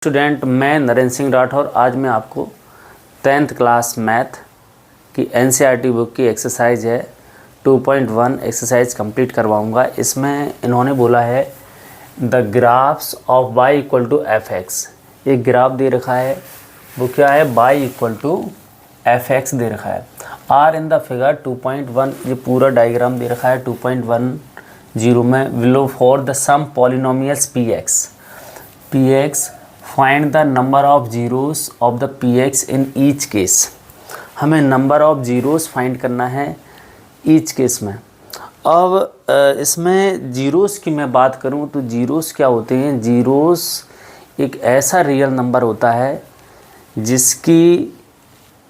Student, मैं नरेंद्र सिंह राठौर। आज मैं आपको 10th क्लास मैथ की एनसीईआरटी बुक की एक्सरसाइज है 2.1 एक्सरसाइज कंप्लीट करवाऊंगा। इसमें इन्होंने बोला है the graphs of y equal to F X. एक ग्राफ दे रखा है, वो क्या है, y equal to F X दे रखा है। आर इन द फिगर 2.1, ये पूरा डायग्राम दे रखा है 2.10 में। Below for the some polynomials P X find the number of zeros of the P X in each case. हमें नंबर ऑफ जीरोस फाइंड करना है ईच केस में। अब इसमें जीरोस की मैं बात करूं तो जीरोस क्या होते हैं। जीरोस एक ऐसा रियल नंबर होता है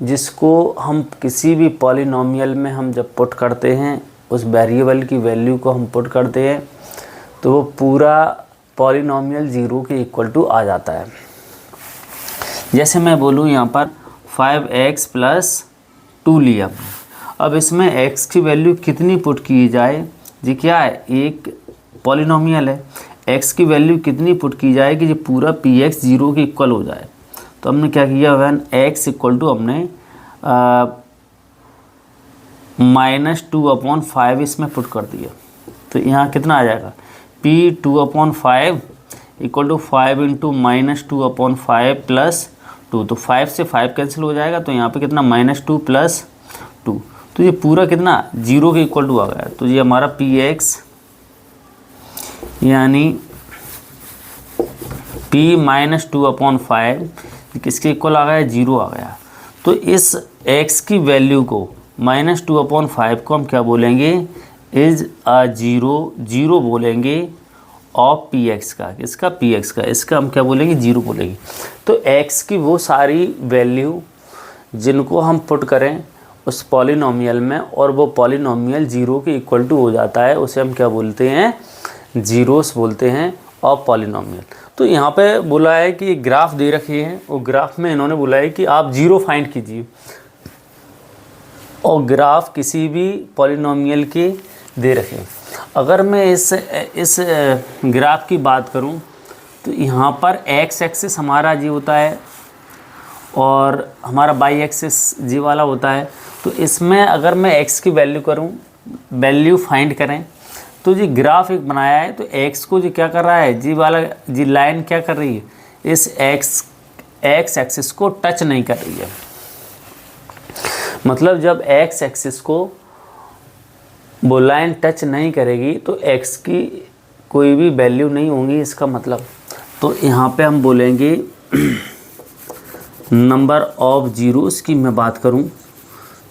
जिसको हम किसी भी पॉलिनोमियल में हम जब पुट करते हैं, उस वेरिएबल की वैल्यू को हम पुट करते हैं तो वो पूरा पॉलिनोमियल ज़ीरो के इक्वल टू आ जाता है। जैसे मैं बोलूँ यहाँ पर 5x + 2 लिया। अब इसमें x की वैल्यू कितनी पुट की जाए, जी क्या है, एक पॉलिनोमियल है, x की वैल्यू कितनी पुट की जाए कि ये पूरा px ज़ीरो के इक्वल हो जाए। तो हमने क्या किया, वैन x इक्वल टू हमने -2/5 इसमें पुट कर दिया। तो यहाँ कितना आ जाएगा, p 2/5 इक्वल टू 5 × -2/5 + 2। तो 5 से 5 कैंसिल हो जाएगा, तो यहाँ पे कितना -2 + 2। तो ये पूरा कितना जीरो के इक्वल टू आ गया। तो ये हमारा px यानी p -2/5 किसके इक्वल आ गया, जीरो आ गया। तो इस x की वैल्यू को -2/5 को हम क्या बोलेंगे, इज अ जीरो बोलेंगे ऑफ पी एक्स का। किसका, पी एक्स का। इसका हम क्या बोलेंगे, जीरो बोलेंगे। तो x की वो सारी वैल्यू जिनको हम पुट करें उस पॉलिनोमियल में और वो पॉलिनोमियल जीरो के इक्वल टू हो जाता है, उसे हम क्या बोलते हैं, जीरोस बोलते हैं ऑफ पॉलिनोमियल। तो यहाँ पे बोला है कि ग्राफ दे रखी है, वो ग्राफ में इन्होंने बोला है कि आप जीरो फाइंड कीजिए और ग्राफ किसी भी पॉलिनोमियल के दे रखे। अगर मैं इस ग्राफ की बात करूं तो यहाँ पर x एक्सिस हमारा जी होता है और हमारा y एक्सिस जी वाला होता है। तो इसमें अगर मैं x की वैल्यू करूं, वैल्यू फाइंड करें, तो जी ग्राफ एक बनाया है तो x को जी क्या कर रहा है, जी वाला जी लाइन क्या कर रही है, इस x एक्सिस को टच नहीं कर रही है। मतलब जब x एक्सिस को वो लाइन टच नहीं करेगी तो x की कोई भी वैल्यू नहीं होंगी, इसका मतलब। तो यहाँ पे हम बोलेंगे नंबर ऑफ जीरोस की मैं बात करूँ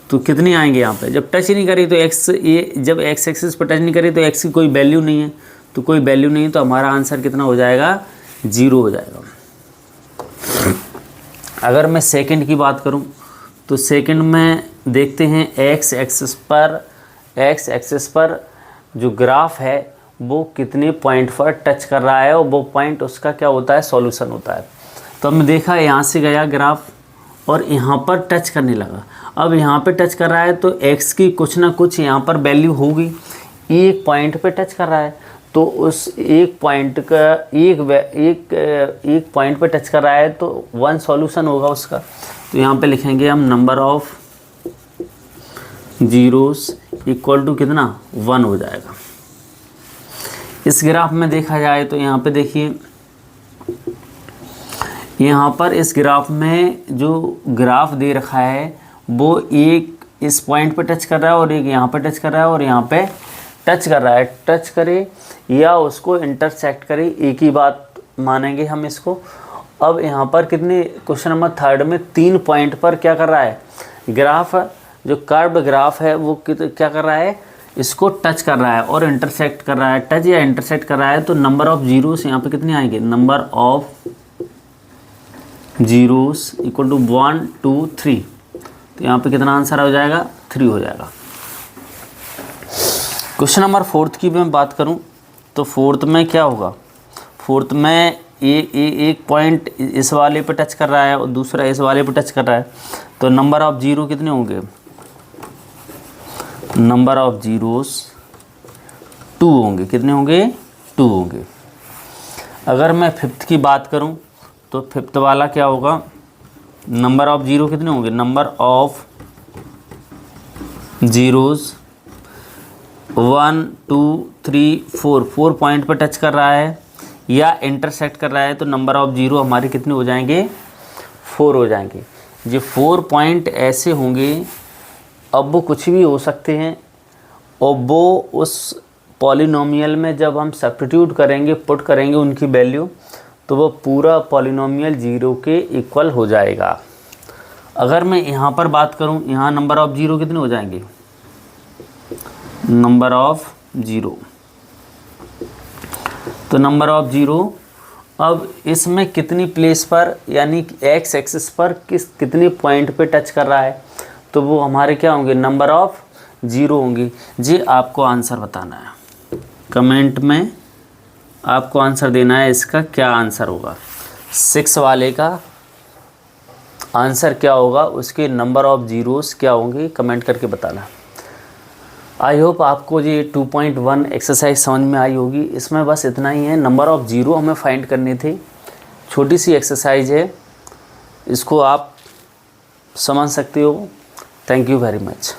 तो कितनी आएंगे यहाँ पे, जब टच ही नहीं करी तो x, ये जब x एक्सिस पर टच नहीं करी तो x की कोई वैल्यू नहीं है, तो कोई वैल्यू नहीं है तो हमारा आंसर कितना हो जाएगा, जीरो हो जाएगा। अगर मैं सेकंड की बात करूँ तो सेकंड में देखते हैं x एक्सिस पर जो ग्राफ है वो कितने पॉइंट पर टच कर रहा है और वो पॉइंट उसका क्या होता है, सॉल्यूशन होता है। तो हमने देखा यहाँ से गया ग्राफ और यहाँ पर टच करने लगा। अब यहाँ पे टच कर रहा है तो x की कुछ ना कुछ यहाँ पर वैल्यू होगी। एक पॉइंट पे टच कर रहा है तो उस एक पॉइंट का एक पॉइंट पे टच कर रहा है तो वन सॉल्यूशन होगा उसका। तो यहाँ पे लिखेंगे हम number of zeros equal to कितना, 1 हो जाएगा। इस ग्राफ में देखा जाए तो यहाँ पे देखिए, यहाँ पर इस ग्राफ में जो ग्राफ दे रखा है वो एक इस पॉइंट पे टच कर रहा है और एक यहाँ पे टच कर रहा है और यहाँ पे टच कर रहा है। टच करे या उसको इंटरसेक्ट करे, एक ही बात मानेंगे हम इसको। अब यहाँ पर कितने, क्वेश्चन नंबर 3 में 3 पॉइंट पर क्या कर रहा है, ग्राफ जो कर्व्ड ग्राफ है वो क्या कर रहा है, इसको टच कर रहा है और इंटरसेक्ट कर रहा है। टच या इंटरसेक्ट कर रहा है तो नंबर ऑफ जीरोस यहाँ पे कितने आएंगे, number of zeros equal to 1 2 3। तो यहाँ पे कितना आंसर हो जाएगा, 3 हो जाएगा। क्वेश्चन नंबर 4 की मैं बात करूँ तो 4 में क्या होगा, 4 में एक पॉइंट इस वाले पे टच कर रहा है और दूसरा इस वाले पे टच कर रहा है। तो नंबर ऑफ जीरो कितने होंगे, नंबर ऑफ जीरोस 2 होंगे। कितने होंगे, 2 होंगे। अगर मैं 5th की बात करूं तो फिफ्थ वाला क्या होगा, नंबर ऑफ ज़ीरो कितने होंगे, नंबर ऑफ ज़ीरोज़ 1 2 3 4, 4 पॉइंट पर टच कर रहा है या इंटरसेक्ट कर रहा है, तो नंबर ऑफ ज़ीरो हमारे कितने हो जाएंगे, 4 हो जाएंगे। ये 4 पॉइंट ऐसे होंगे, अब वो कुछ भी हो सकते हैं, और वो उस पॉलिनोमियल में जब हम सब्स्टिट्यूट करेंगे, पुट करेंगे उनकी वैल्यू, तो वो पूरा पॉलिनोमियल ज़ीरो के इक्वल हो जाएगा। अगर मैं यहाँ पर बात करूँ, यहाँ नंबर ऑफ़ ज़ीरो कितने हो जाएंगे, नंबर ऑफ़ ज़ीरो, तो नंबर ऑफ़ ज़ीरो अब इसमें कितनी प्लेस पर, यानी एक्स एक्सिस पर कितने पॉइंट पे टच कर रहा है, तो वो हमारे क्या होंगे, नंबर ऑफ़ ज़ीरो होंगी। जी आपको आंसर बताना है, कमेंट में आपको आंसर देना है, इसका क्या आंसर होगा, 6 वाले का आंसर क्या होगा, उसके नंबर ऑफ़ ज़ीरोज़ क्या होंगे, कमेंट करके बताना। आई होप आपको ये 2.1 एक्सरसाइज समझ में आई होगी। इसमें बस इतना ही है, नंबर ऑफ़ ज़ीरो हमें फाइंड करने थे, छोटी सी एक्सरसाइज है, इसको आप समझ सकते हो। Thank you very much.